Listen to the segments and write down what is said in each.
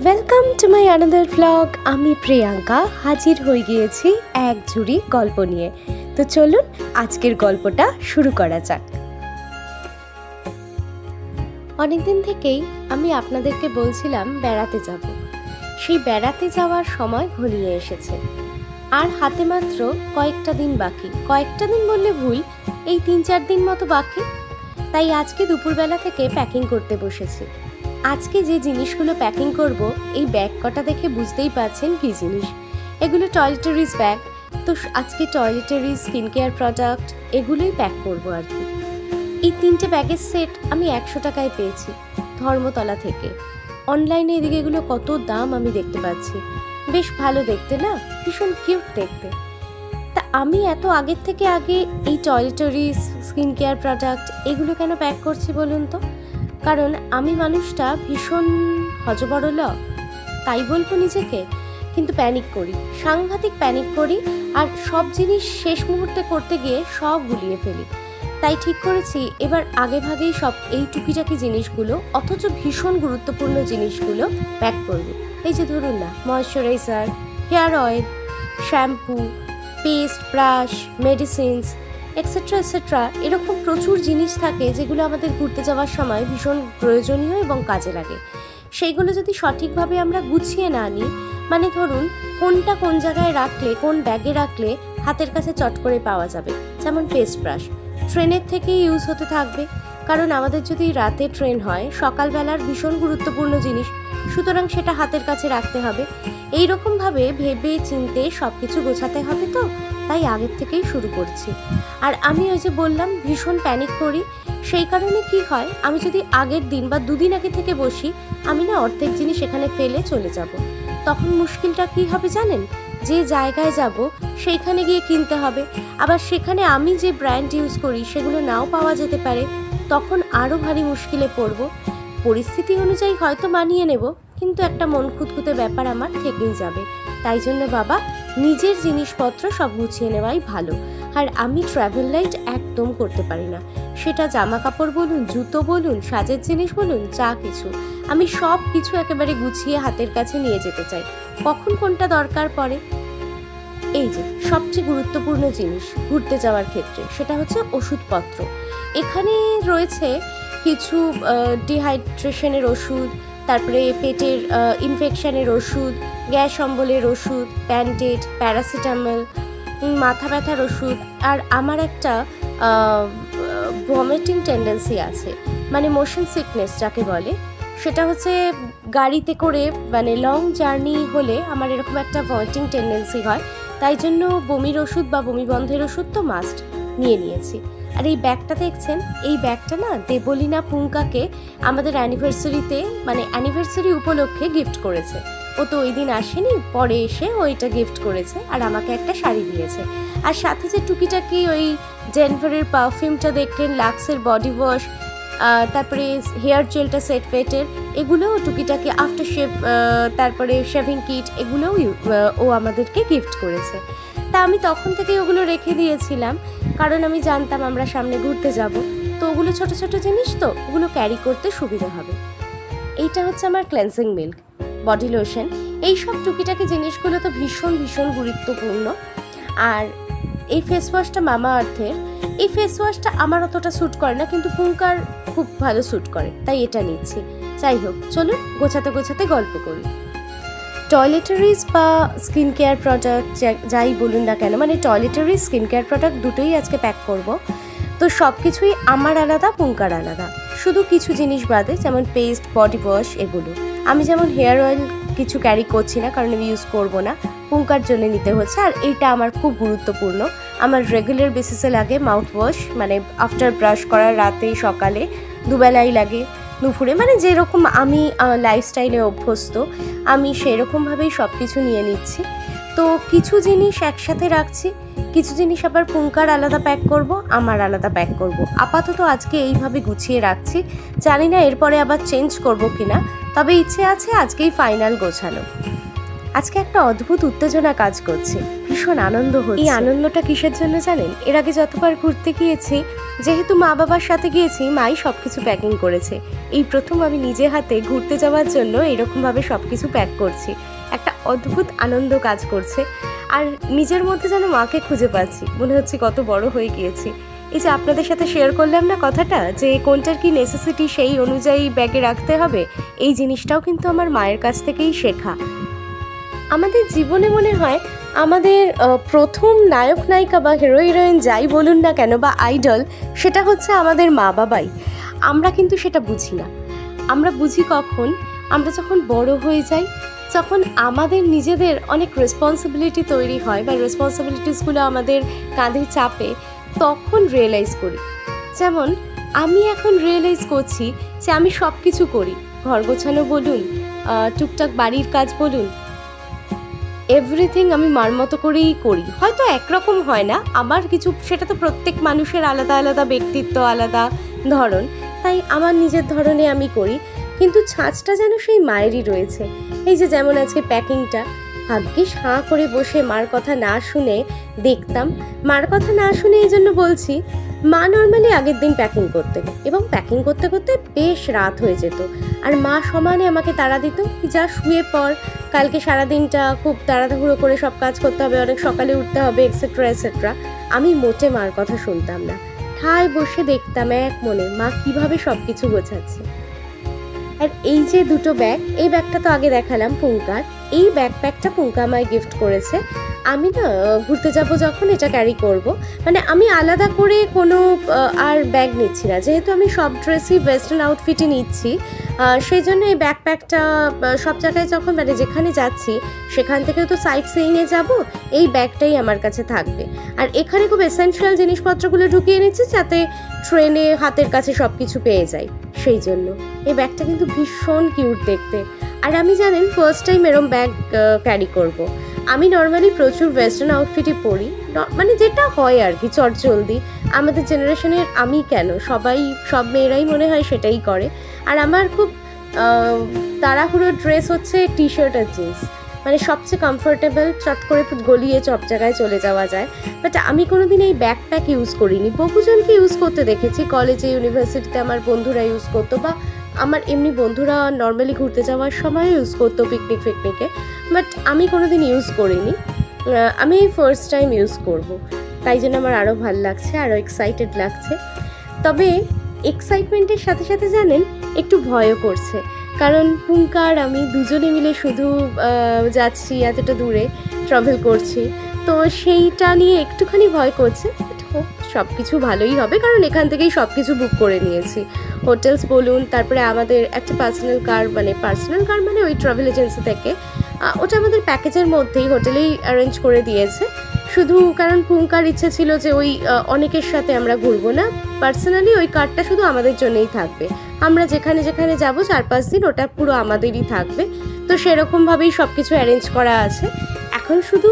Welcome to my another blog. আমি প্রিয়াঙ্কা হাজির হয়ে গিয়েছি এক ঝুড়ি গল্প নিয়ে। তো চলুন আজকের গল্পটা শুরু করা যাক। অনেকদিন থেকেই আমি আপনাদেরকে বলছিলাম বেড়াতে যাব। সেই বেড়াতে যাওয়ার সময় ঘনিয়ে এসেছে, আর হাতে মাত্র কয়েকটা দিন বাকি। কয়েকটা দিন বললে ভুল, এই 3-4 দিন মতো বাকি। তাই আজকে দুপুরবেলা থেকে প্যাকিং করতে বসেছি। আজকে যে জিনিসগুলো প্যাকিং করব, এই ব্যাগ কটা দেখে বুঝতেই পারছেন কী জিনিস। এগুলো টয়লেটারিজ ব্যাগ। তো আজকে টয়লেটারিজ, স্কিন কেয়ার প্রোডাক্ট এগুলোই প্যাক করব আর কি। এই 3টে ব্যাগের সেট আমি 100 টাকায় পেয়েছি ধর্মতলা থেকে। অনলাইনে এদিকে এগুলো কত দাম আমি দেখতে পাচ্ছি। বেশ ভালো দেখতে না, ভীষণ কিউট দেখতে। তা আমি এত আগের থেকে আগে এই টয়লেটারিজ, স্কিন কেয়ার প্রোডাক্ট এগুলো কেন প্যাক করছি বলুন তো? কারণ আমি মানুষটা ভীষণ হজবরল, তাই বলবো নিজেকে, কিন্তু প্যানিক করি, সাংঘাতিক প্যানিক করি। আর সব জিনিস শেষ মুহূর্তে করতে গিয়ে সব গুলিয়ে ফেলি। তাই ঠিক করেছি এবার আগে ভাগেই সব এই টুকিটাকি জিনিসগুলো, অথচ ভীষণ গুরুত্বপূর্ণ জিনিসগুলো প্যাক করব। এই যে ধরুন না, moisturiser, hair oil, shampoo, paste, brush, medicines etcetera etcetera, এরকম প্রচুর জিনিস থাকে যেগুলো আমাদের ঘুরতে যাওয়ার সময় ভীষণ প্রয়োজনীয় এবং কাজে লাগে। সেইগুলো যদি সঠিকভাবে আমরা গুছিয়ে না নিই, মানে ধরুন কোনটা কোন জায়গায় রাখলে, কোন ব্যাগে রাখলে হাতের কাছে চট করে পাওয়া যাবে। যেমন পেস্ট ব্রাশ ট্রেনের থেকেই ইউজ হতে থাকবে, কারণ আমাদের যদি রাতে ট্রেন হয়, সকালবেলার ভীষণ গুরুত্বপূর্ণ জিনিস, সুতরাং সেটা হাতের কাছে রাখতে হবে। এইরকমভাবে ভেবে চিনতে সব কিছু গোছাতে হবে, তো তাই আগের থেকেই শুরু করছি। আর আমি ওই যে বললাম ভীষণ প্যানিক করি, সেই কারণে কি হয়, আমি যদি আগের দিন বা 2 দিন আগে থেকে বসি, আমি না অর্ধেক জিনিস এখানে ফেলে চলে যাব। তখন মুশকিলটা কি হবে জানেন? যে জায়গায় যাব সেইখানে গিয়ে কিনতে হবে, আবার সেখানে আমি যে ব্র্যান্ড ইউজ করি সেগুলো নাও পাওয়া যেতে পারে। তখন আরও ভারী মুশকিলে পড়ব। পরিস্থিতি অনুযায়ী হয়তো মানিয়ে নেব, কিন্তু একটা মন খুঁতখুঁতে ব্যাপার আমার থেকেই যাবে। তাই জন্য বাবা, নিজের জিনিসপত্র সব গুছিয়ে নেওয়াই ভালো। আর আমি ট্রাভেল লাইট একদম করতে পারি না। সেটা জামা কাপড় বলুন, জুতো বলুন, সাজের জিনিস বলুন, যা কিছু, আমি সব কিছু একেবারে গুছিয়ে হাতের কাছে নিয়ে যেতে চাই। কখন কোনটা দরকার পড়ে। এই যে সবচেয়ে গুরুত্বপূর্ণ জিনিস ঘুরতে যাওয়ার ক্ষেত্রে, সেটা হচ্ছে ওষুধপত্র। এখানে রয়েছে কিছু ডিহাইড্রেশনের ওষুধ, তারপরে পেটের ইনফেকশানের ওষুধ, গ্যাস অম্বলের ওষুধ, ব্যান্ডেড, প্যারাসিটামল, মাথা ব্যথার ওষুধ। আর আমার একটা ভমিটিং টেন্ডেন্সি আছে, মানে মোশন সিকনেস যাকে বলে। সেটা হচ্ছে গাড়িতে করে, মানে লং জার্নি হলে আমার এরকম একটা ভমিটিং টেন্ডেন্সি হয়। তাই জন্য বমির ওষুধ বা বমি বন্ধের ওষুধ তো মাস্ট নিয়ে নিয়েছি। আর এই ব্যাগটা দেখছেন, এই ব্যাগটা না দেবলীনা পুঙ্কাকে আমাদের অ্যানিভার্সারিতে, মানে অ্যানিভার্সারি উপলক্ষে গিফট করেছে। ও তো ওই দিন আসেনি, পরে এসে ওইটা গিফট করেছে আর আমাকে একটা শাড়ি দিয়েছে। আর সাথে যে টুকিটাকি ওই ডেনভারের পারফিউমটা দেখলেন, লাক্সের বডি ওয়াশ, তারপরে হেয়ার জেলটা সেট ফেটের, এগুলোও টুকিটাকি আফটার শেভ, তারপরে শেভিং কিট, এগুলোও ও আমাদেরকে গিফট করেছে। তা আমি তখন থেকেই ওগুলো রেখে দিয়েছিলাম, কারণ আমি জানতাম আমরা সামনে ঘুরতে যাব, তো ওগুলো ছোট ছোট জিনিস, তো ওগুলো ক্যারি করতে সুবিধা হবে। এইটা হচ্ছে আমার ক্লেন্সিং মিল্ক, বডি লোশন, এইসব টুকিটাকি জিনিসগুলো তো ভীষণ ভীষণ গুরুত্বপূর্ণ। আর এই ফেস ওয়াশটা মামা আর্থের, এই ফেস ওয়াশটা আমার অতটা স্যুট করে না, কিন্তু পুঙ্কার খুব ভালো স্যুট করে, তাই এটা নিচ্ছি। যাই হোক, চলুন গোছাতে গোছাতে গল্প করি। টয়লেটারিজ বা স্কিন কেয়ার প্রোডাক্ট যাই বলুন না কেন, মানে টয়লেটারিজ, স্কিন কেয়ার প্রোডাক্ট দুটোই আজকে প্যাক করব। তো সব কিছুই আমার আলাদা, পুঙ্কার আলাদা, শুধু কিছু জিনিস বাদে, যেমন পেস্ট, বডি ওয়াশ এগুলো। আমি যেমন হেয়ার অয়েল কিছু ক্যারি করছি না, কারণ আমি ইউজ করবো না, পুঙ্কার জন্য নিতে হচ্ছে। আর এইটা আমার খুব গুরুত্বপূর্ণ, আমার রেগুলার বেসিসে লাগে মাউথ ওয়াশ, মানে আফটার ব্রাশ করার রাতে, সকালে, দুবেলাই লাগে, দুপুরে, মানে যেরকম আমি লাইফস্টাইলে অভ্যস্ত, আমি সেরকমভাবেই সব কিছু নিয়ে নিচ্ছি। তো কিছু জিনিস একসাথে রাখছি, কিছু জিনিস আবার পুঙ্কার আলাদা প্যাক করব, আমার আলাদা প্যাক করব। আপাতত আজকে এইভাবে গুছিয়ে রাখছি, জানি না এরপরে আবার চেঞ্জ করব কিনা, তবে ইচ্ছে আছে আজকেই ফাইনাল গোছানো। আজকে একটা অদ্ভুত উত্তেজনা কাজ করছে, ভীষণ আনন্দ হচ্ছে। এই আনন্দটা কিসের জন্য জানেন? এর আগে যতবার ঘুরতে গিয়েছি, যেহেতু মা বাবার সাথে গিয়েছি, মাই সব কিছু প্যাকিং করেছে। এই প্রথম আমি নিজে হাতে ঘুরতে যাওয়ার জন্য এরকমভাবে সব কিছু প্যাক করছি। একটা অদ্ভুত আনন্দ কাজ করছে, আর নিজের মধ্যে যেন মাকে খুঁজে পাচ্ছি, মনে হচ্ছে কত বড় হয়ে গিয়েছি। এই যে আপনাদের সাথে শেয়ার করলাম না কথাটা, যে কোনটার কি নেসেসিটি সেই অনুযায়ী ব্যাগে রাখতে হবে, এই জিনিসটাও কিন্তু আমার মায়ের কাছ থেকেই শেখা। আমাদের জীবনে মনে হয় আমাদের প্রথম নায়ক নায়িকা বা হিরো হিরোইন যাই বলুন না কেন বা আইডল, সেটা হচ্ছে আমাদের মা বাবাই। আমরা কিন্তু সেটা বুঝি না। আমরা বুঝি কখন? আমরা যখন বড় হয়ে যাই, যখন আমাদের নিজেদের অনেক রেসপন্সিবিলিটি তৈরি হয় বা রেসপন্সিবিলিটিসগুলো আমাদের কাঁধে চাপে, তখন রিয়েলাইজ করি। যেমন আমি এখন রিয়েলাইজ করছি যে আমি সব কিছু করি, ঘর গোছানো বলুন, টুকটাক বাড়ির কাজ বলুন, এভরিথিং আমি মার মতো করেই করি। হয়তো একরকম হয় না আমার কিছু, সেটা তো প্রত্যেক মানুষের আলাদা আলাদা ব্যক্তিত্ব, আলাদা ধরন, তাই আমার নিজের ধরনে আমি করি, কিন্তু ছাঁচটা যেন সেই মায়েরই রয়েছে। এই যে যেমন আজকে প্যাকিংটা, ভাগ্যিস হাঁ করে বসে মার কথা না শুনে দেখতাম। মার কথা না শুনে এই জন্য বলছি, মা নর্মালি আগের দিন প্যাকিং করতেন এবং প্যাকিং করতে করতে বেশ রাত হয়ে যেত, আর মা সমানে আমাকে তাড়া দিত, যা শুয়ে পড়, কালকে সারাদিনটা খুব তাড়াহুড়ো করে সব কাজ করতে হবে, অনেক সকালে উঠতে হবে, এক্সেট্রা এক্সেট্রা। আমি মোটে মার কথা শুনতাম না, ঠায় বসে দেখতাম এক মনে মা কিভাবে সব কিছু গোছাচ্ছে। আর এই যে দুটো ব্যাগ, এই ব্যাগটা তো আগে দেখালাম পুঙ্কার, এই ব্যাকপ্যাকটা পুঙ্কা আমায় গিফট করেছে। আমি না ঘুরতে যাব যখন এটা ক্যারি করব, মানে আমি আলাদা করে কোনো আর ব্যাগ নিচ্ছি না, যেহেতু আমি সব ড্রেসই ওয়েস্টার্ন আউটফিটে নিচ্ছি, সেই জন্য এই ব্যাকপ্যাকটা সব জায়গায় যখন মানে যেখানে যাচ্ছি সেখান থেকেও তো সাইট সিইংয়ে যাব, এই ব্যাগটাই আমার কাছে থাকবে। আর এখানে খুব এসেনশিয়াল জিনিসপত্রগুলো ঢুকিয়ে নিচ্ছি যাতে ট্রেনে হাতের কাছে সব কিছু পেয়ে যাই, সেই জন্য। এই ব্যাগটা কিন্তু ভীষণ কিউট দেখতে। আর আমি জানেন ফার্স্ট টাইম এরম ব্যাগ ক্যারি করব। আমি নর্মালি প্রচুর ওয়েস্টার্ন আউটফিটই পরি, মানে যেটা হয় আর কি চটজলদি, আমাদের জেনারেশনের, আমি কেন সবাই সব মেয়েরাই মনে হয় সেটাই করে। আর আমার খুব তাড়াহুড়ো ড্রেস হচ্ছে টি শার্ট আর জিন্স, মানে সবচেয়ে কমফোর্টেবল, চট করে গলিয়ে সব জায়গায় চলে যাওয়া যায়। বাট আমি কোনোদিন এই ব্যাকপ্যাক ইউজ করিনি। বহুজনকে ইউজ করতে দেখেছি, কলেজে ইউনিভার্সিটিতে আমার বন্ধুরা ইউজ করতো, বা আমার এমনি বন্ধুরা নর্মালি ঘুরতে যাওয়ার সময় ইউজ করতো পিকনিকে, বাট আমি কোনোদিন ইউজ করিনি। আমি এই ফার্স্ট টাইম ইউজ করব, তাই জন্য আমার আরও ভালো লাগছে, আরও এক্সাইটেড লাগছে। তবে এক্সাইটমেন্টের সাথে সাথে জানেন একটু ভয়ও করছে, কারণ পুঙ্কা আর আমি দুজনে মিলে শুধু যাচ্ছি, এতটা দূরে ট্রাভেল করছি, তো সেইটা নিয়ে একটুখানি ভয় করছে। সব কিছু ভালোই হবে, কারণ এখান থেকেই সব কিছু বুক করে নিয়েছি, হোটেলস বলুন, তারপরে আমাদের একটা পার্সোনাল কার মানে ওই ট্রাভেল এজেন্সি থেকে, ওটা আমাদের প্যাকেজের মধ্যেই হোটেলেই অ্যারেঞ্জ করে দিয়েছে। শুধু কারণ পুঙ্কার ইচ্ছে ছিল যে ওই অনেকের সাথে আমরা ঘুরবো না, পার্সোনালি ওই কারটা শুধু আমাদের জন্যই থাকবে, আমরা যেখানে যেখানে যাবো 4-5 দিন ওটা পুরো আমাদেরই থাকবে। তো সেরকমভাবেই সব কিছু অ্যারেঞ্জ করা আছে। এখন শুধু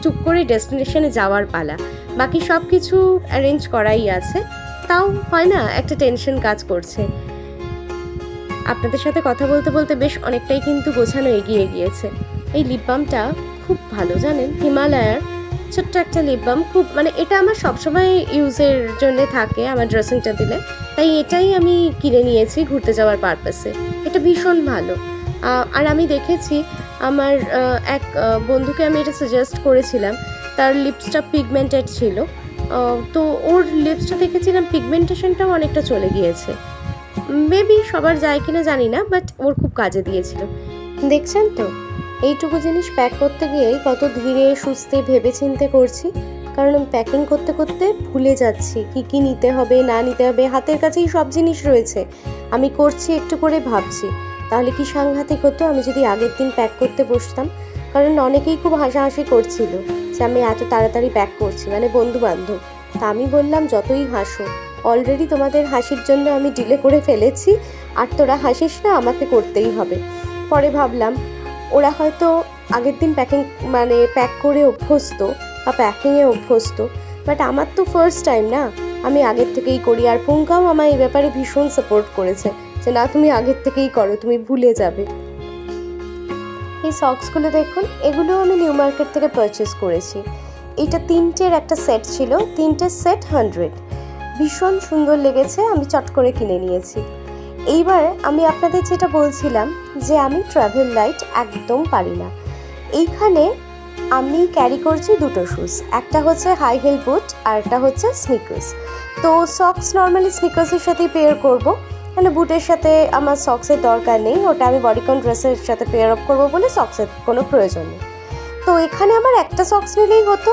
টুক করে ডেস্টিনেশনে যাওয়ার পালা, বাকি সব কিছু অ্যারেঞ্জ করাই আছে। তাও হয় না, একটা টেনশন কাজ করছে। আপনাদের সাথে কথা বলতে বলতে বেশ অনেকটাই কিন্তু গোছানো এগিয়ে গিয়েছে। এই লিপ বামটা খুব ভালো, জানেন, হিমালয়ার ছোট্ট একটা লিপ বাম, খুব মানে এটা আমার সবসময় ইউজের জন্য থাকে আমার ড্রেসিং টেবিলে, তাই এটাই আমি কিনে নিয়েছি ঘুরতে যাওয়ার পারপাসে। এটা ভীষণ ভালো। আর আমি দেখেছি আমার এক বন্ধুকে আমি এটা সাজেস্ট করেছিলাম, তার লিপসটা পিগমেন্টেড ছিল, তো ওর লিপসটা দেখেছিলাম পিগমেন্টেশনটাও অনেকটা চলে গিয়েছে। মেবি সবার যায় কিনা জানি না, বাট ওর খুব কাজে দিয়েছিল। দেখছেন তো, এইটুকু জিনিস প্যাক করতে গিয়েই কত ধীরে সুস্থে ভেবে চিন্তে করছি, কারণ প্যাকিং করতে করতে ভুলে যাচ্ছি কি কি নিতে হবে না নিতে হবে। হাতের কাছেই সব জিনিস রয়েছে, আমি করছি একটু করে ভাবছি। তাহলে কি সাংঘাতিক হতো আমি যদি আগের দিন প্যাক করতে বসতাম। কারণ অনেকেই খুব হাসাহাসি করছিল যে আমি এত তাড়াতাড়ি প্যাক করছি, মানে বন্ধু বান্ধব। তা আমি বললাম যতই হাসো, অলরেডি তোমাদের হাসির জন্য আমি ডিলে করে ফেলেছি, আর তোরা হাসিস না, আমাকে করতেই হবে। পরে ভাবলাম ওরা হয়তো আগের দিন প্যাক করে অভ্যস্ত বা প্যাকিংয়ে অভ্যস্ত, বাট আমার তো ফার্স্ট টাইম না, আমি আগের থেকেই করি। আর পুঙ্কাও আমার এই ব্যাপারে ভীষণ সাপোর্ট করেছে যে না, তুমি আগের থেকেই করো, তুমি ভুলে যাবে। এই সক্সগুলো দেখুন, এগুলো আমি নিউ মার্কেট থেকে পারচেস করেছি। এটা 3টের একটা সেট ছিল, 3টের সেট 100, ভীষণ সুন্দর লেগেছে, আমি চট করে কিনে নিয়েছি। এইবার আমি আপনাদের যেটা বলছিলাম যে আমি ট্রাভেল লাইট একদম পারি না। এইখানে আমি ক্যারি করছি দুটো শুজ, একটা হচ্ছে হাই হিল বুট আর একটা হচ্ছে স্নিকার্স। তো সক্স নর্মালি স্নিকার্সের সাথেই পেয়ার করব, মানে বুটের সাথে আমার সক্সের দরকার নেই, ওটা আমি বডিকন ড্রেসের সাথে পেয়ার আপ করবো বলে সক্সের কোনো প্রয়োজন নেই। তো এখানে আমার একটা সক্স নিলেই হতো,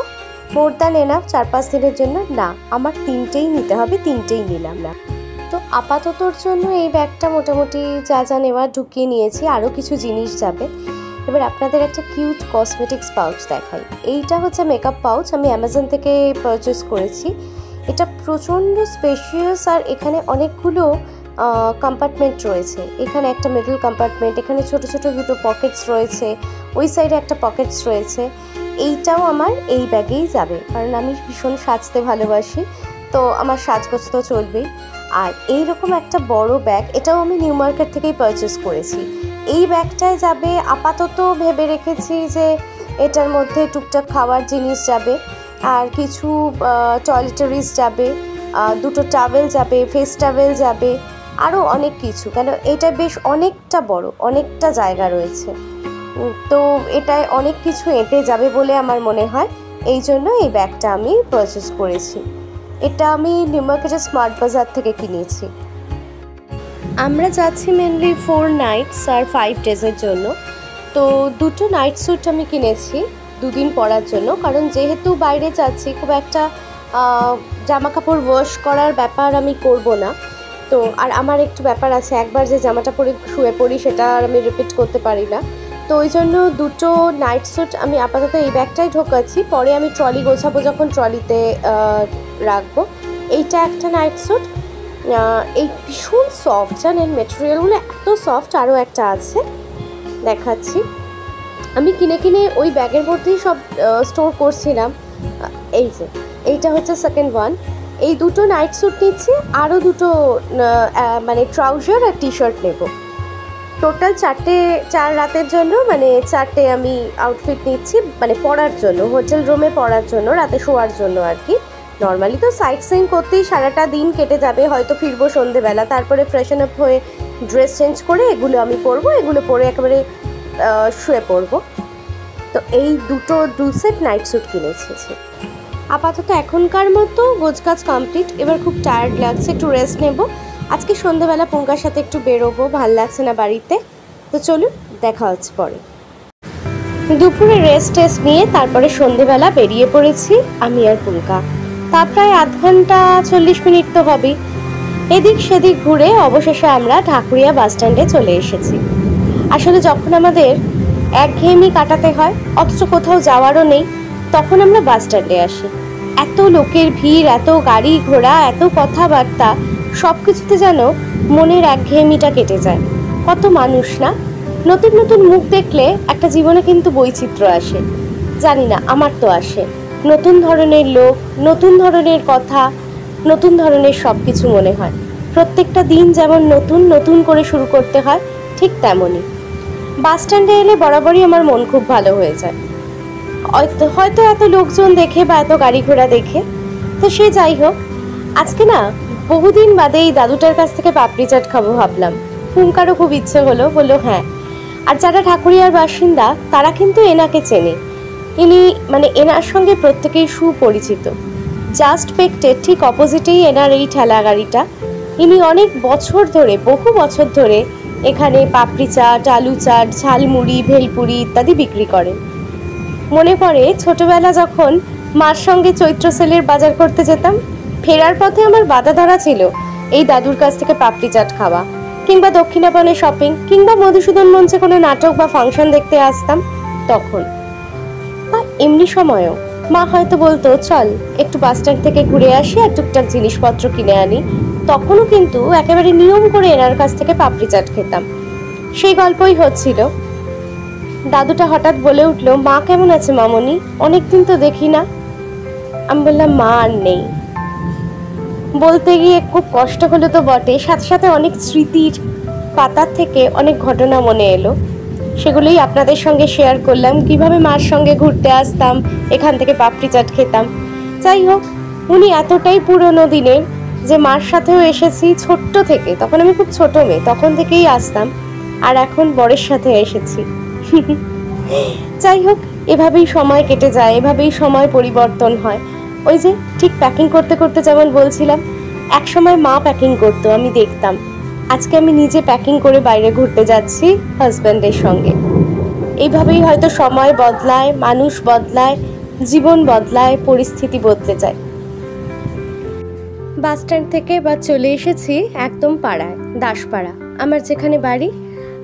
মোর দ্যান এনাফ 4-5 দিনের জন্য। না, আমার 3টেই নিতে হবে, 3টেই নিলাম না। তো আপাততর জন্য এই ব্যাগটা মোটামুটি যা যা নেওয়ার ঢুকিয়ে নিয়েছি, আরও কিছু জিনিস যাবে। এবার আপনাদের একটা কিউট কসমেটিক্স পাউচ দেখাই। এইটা হচ্ছে মেকআপ পাউচ, আমি অ্যামাজন থেকে পারচেস করেছি। এটা প্রচণ্ড স্পেশিয়াস আর এখানে অনেকগুলো কম্পার্টমেন্ট রয়েছে। এখানে একটা মিডল কম্পার্টমেন্ট, এখানে ছোট ছোট দুটো পকেটস রয়েছে, ওই সাইডে একটা পকেটস রয়েছে। এইটাও আমার এই ব্যাগেই যাবে, কারণ আমি ভীষণ সাজতে ভালোবাসি, তো আমার সাজগোজ তো চলবেই। আর এইরকম একটা বড় ব্যাগ, এটাও আমি নিউ মার্কেট থেকেই পারচেস করেছি। এই ব্যাগটায় যাবে আপাতত ভেবে রেখেছি যে এটার মধ্যে টুকটাক খাওয়ার জিনিস যাবে, আর কিছু টয়লেটারিজ যাবে, দুটো টাওয়েল যাবে, ফেস টাওয়েল যাবে, আরও অনেক কিছু, কেন এটা বেশ অনেকটা বড়, অনেকটা জায়গা রয়েছে, তো এটায় অনেক কিছু এঁটে যাবে বলে আমার মনে হয়। এই জন্য এই ব্যাগটা আমি পারচেস করেছি। এটা আমি নিউ মার্কেটের স্মার্ট বাজার থেকে কিনেছি। আমরা যাচ্ছি মেনলি 4 নাইটস আর 5 ডেজের জন্য। তো দুটো নাইট স্যুট আমি কিনেছি 2 দিন পরার জন্য, কারণ যেহেতু বাইরে যাচ্ছি খুব একটা জামা কাপড় ওয়াশ করার ব্যাপার আমি করব না। তো আর আমার একটু ব্যাপার আছে, একবার যে জামাটা পরে শুয়ে পড়ি সেটা আর আমি রিপিট করতে পারি না। তো ওই জন্য দুটো নাইট স্যুট আমি আপাতত এই ব্যাগটাই ঢোকাচ্ছি, পরে আমি ট্রলি গোছাবো যখন ট্রলিতে রাখবো। এইটা একটা নাইট স্যুট, এই ভীষণ সফট, জানেন মেটেরিয়ালগুলো এত সফট। আরও একটা আছে, দেখাচ্ছি। আমি কিনে কিনে ওই ব্যাগের মধ্যেই সব স্টোর করছিলাম। এই যে এইটা হচ্ছে সেকেন্ড ওয়ান। এই দুটো নাইট স্যুট নিচ্ছি, আরও দুটো মানে ট্রাউজার আর টি শার্ট নেব। টোটাল 4 রাতের জন্য, মানে 4টে আমি আউটফিট নিচ্ছি, মানে পরার জন্য, হোটেল রুমে পরার জন্য, রাতে শোয়ার জন্য আর কি। নর্মালি তো সাইট সিইং করতেই সারাটা দিন কেটে যাবে, হয়তো ফিরবো সন্ধেবেলা, তারপরে ফ্রেশন আপ হয়ে ড্রেস চেঞ্জ করে এগুলো আমি পরবো, এগুলো পরে একেবারে শুয়ে পড়বো। তো এই দু সেট নাইট স্যুট কিনেছি। আপাতত এখনকার মতো গোছগাছ কমপ্লিট। এবার খুব টায়ার্ড লাগছে, একটু রেস্ট নেব। আজকে সন্ধ্যাবেলা পুঙ্কার সাথে একটু বেরোবো, ভাল লাগছে না বাড়িতে। তো চলুন, দেখা হচ্ছে পরে। দুপুরে রেস্ট নিয়ে তারপরে সন্ধেবেলা বেরিয়ে পড়েছি আমি আর পুঙ্কা। তা প্রায় আধ ঘন্টা 40 মিনিট তো হবেই। এদিক সেদিক ঘুরে অবশেষে আমরা ঢাকুরিয়া বাস স্ট্যান্ডে চলে এসেছি। আসলে যখন আমাদের একঘেয়েমি কাটাতে হয়, অথচ কোথাও যাওয়ারও নেই, তখন আমরা বাস স্ট্যান্ডে আসি। এত লোকের ভিড়, এত গাড়ি ঘোড়া, এত কথাবার্তা, সব কিছুতে যেন মনের একঘেয়েমিটা কেটে যায়। কত মানুষ না, নতুন নতুন মুখ দেখলে একটা জীবনে কিন্তু বৈচিত্র্য আসে। জানি না, আমার তো আসে। নতুন ধরনের লোক, নতুন ধরনের কথা, নতুন ধরনের সব কিছু মনে হয়। প্রত্যেকটা দিন যেমন নতুন নতুন করে শুরু করতে হয়, ঠিক তেমনই বাস স্ট্যান্ডে এলে বরাবরই আমার মন খুব ভালো হয়ে যায়। হয়তো এত লোকজন দেখে বা এত গাড়ি ঘোড়া দেখে, তো সে যাই হোক, আজকে না বহুদিন বাদে এই দাদুটার কাছ থেকে পাপড়ি চাট খাবো ভাবলাম। পুঙ্কারও খুব ইচ্ছে হলো, বললো হ্যাঁ। আর যারা ঠাকুরিয়ার বাসিন্দা তারা কিন্তু এনাকে চেনে। ইনি মানে এনার সঙ্গে প্রত্যেকেই সুপরিচিত। জাস্ট পেক্টের ঠিক অপোজিটেই এনার এই ঠেলা গাড়িটা। ইনি অনেক বছর ধরে, বহু বছর ধরে এখানে পাপড়ি চাট, আলু চাট, ঝালমুড়ি, ভেলপুরি ইত্যাদি বিক্রি করেন। মনে পড়ে ছোটবেলা যখন মার সঙ্গে চৈত্র সেলের বাজার করতে যেতাম, ফেরার পথে আমার বাধা ধরা ছিল এই দাদুর কাছ থেকে পাপড়ি চাট খাওয়া, কিংবা দক্ষিণাপনে শপিং, কিংবা মধুসূদন মঞ্চে কোনো নাটক বা ফাংশন দেখতে আসতাম তখন। আর এমনি সময়ও মা হয়তো বলতো চল একটু বাস স্ট্যান্ড থেকে ঘুরে আসি আর টুকটাক জিনিসপত্র কিনে আনি। তখনও কিন্তু একেবারে নিয়ম করে এনার কাছ থেকে পাপড়ি চাট খেতাম। সেই গল্পই হচ্ছিল। দাদুটা হঠাৎ বলে উঠলো, মা কেমন আছে মামনি? অনেকদিন তো দেখি না। আমি বললাম, মা আর নেই। বলতে গিয়ে খুব কষ্ট হলো তো বটে, সাথে সাথে অনেক স্মৃতির পাতার থেকে অনেক ঘটনা মনে এলো। সেগুলোই আপনাদের সঙ্গে শেয়ার করলাম। কিভাবে মার সঙ্গে ঘুরতে আসতাম, এখান থেকে পাপড়ি চাট খেতাম। যাই হোক, উনি এতটাই পুরনো দিনের যে মার সাথেও এসেছি ছোট্ট থেকে, তখন আমি খুব ছোট মেয়ে, তখন থেকেই আসতাম, আর এখন বরের সাথে এসেছি। যাই হোক, এভাবেই সময় কেটে যায়, এভাবেই সময় পরিবর্তন হয়। ওই যে ঠিক প্যাকিং করতে করতে যেমন বলছিলাম, এক সময় মা প্যাকিং করতো, আমি দেখতাম। আজকে আমি নিজে প্যাকিং করে বাইরে ঘুরতে যাচ্ছি হাজব্যান্ডের সঙ্গে। এইভাবেই হয়তো সময় বদলায়, মানুষ বদলায়, জীবন বদলায়, পরিস্থিতি বদলে যায়। বাস স্ট্যান্ড থেকে এবার চলে এসেছি একদম পাড়ায়, দাসপাড়া আমার যেখানে বাড়ি।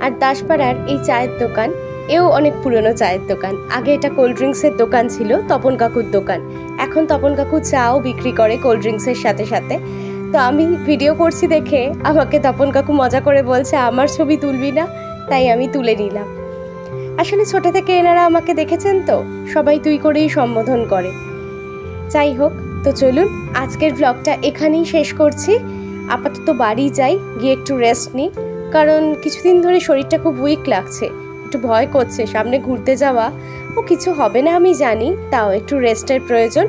আর দাসপাড়ার এই চায়ের দোকান, এও অনেক পুরনো চায়ের দোকান। আগে এটা কোল্ড ড্রিঙ্কসের দোকান ছিল, তপন কাকুর দোকান। এখন তপন কাকু চাও বিক্রি করে কোল্ড ড্রিঙ্কসের সাথে সাথে। তো আমি ভিডিও করছি দেখে আমাকে তপন কাকু মজা করে বলছে, আমার ছবি তুলবি না? তাই আমি তুলে নিলাম। আসলে ছোট থেকে এনারা আমাকে দেখেছেন তো, সবাই তুই করেই সম্বোধন করে। যাই হোক, তো চলুন আজকের ব্লগটা এখানেই শেষ করছি। আপাতত বাড়ি যাই, গিয়ে একটু রেস্ট নিই, কারণ কিছুদিন ধরে শরীরটা খুব উইক লাগছে, একটু ভয় করছে সামনে ঘুরতে যাওয়া। ও কিছু হবে না আমি জানি, তাও একটু রেস্টের প্রয়োজন।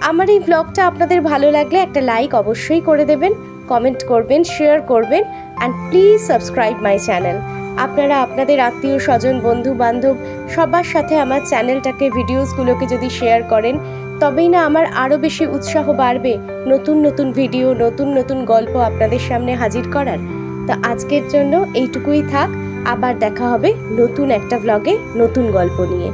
আমার এই ব্লগটা আপনাদের ভালো লাগলে একটা লাইক অবশ্যই করে দেবেন, কমেন্ট করবেন, শেয়ার করবেন, and please subscribe my channel. আপনারা আপনাদের আত্মীয় স্বজন, বন্ধু বান্ধব সবার সাথে আমার চ্যানেলটাকে, ভিডিওসগুলোকে যদি শেয়ার করেন, তবেই না আমার আরও বেশি উৎসাহ বাড়বে নতুন নতুন ভিডিও, নতুন নতুন গল্প আপনাদের সামনে হাজির করার। তো আজকের জন্য এইটুকুই থাক, আবার দেখা হবে নতুন একটা ব্লগে নতুন গল্প নিয়ে।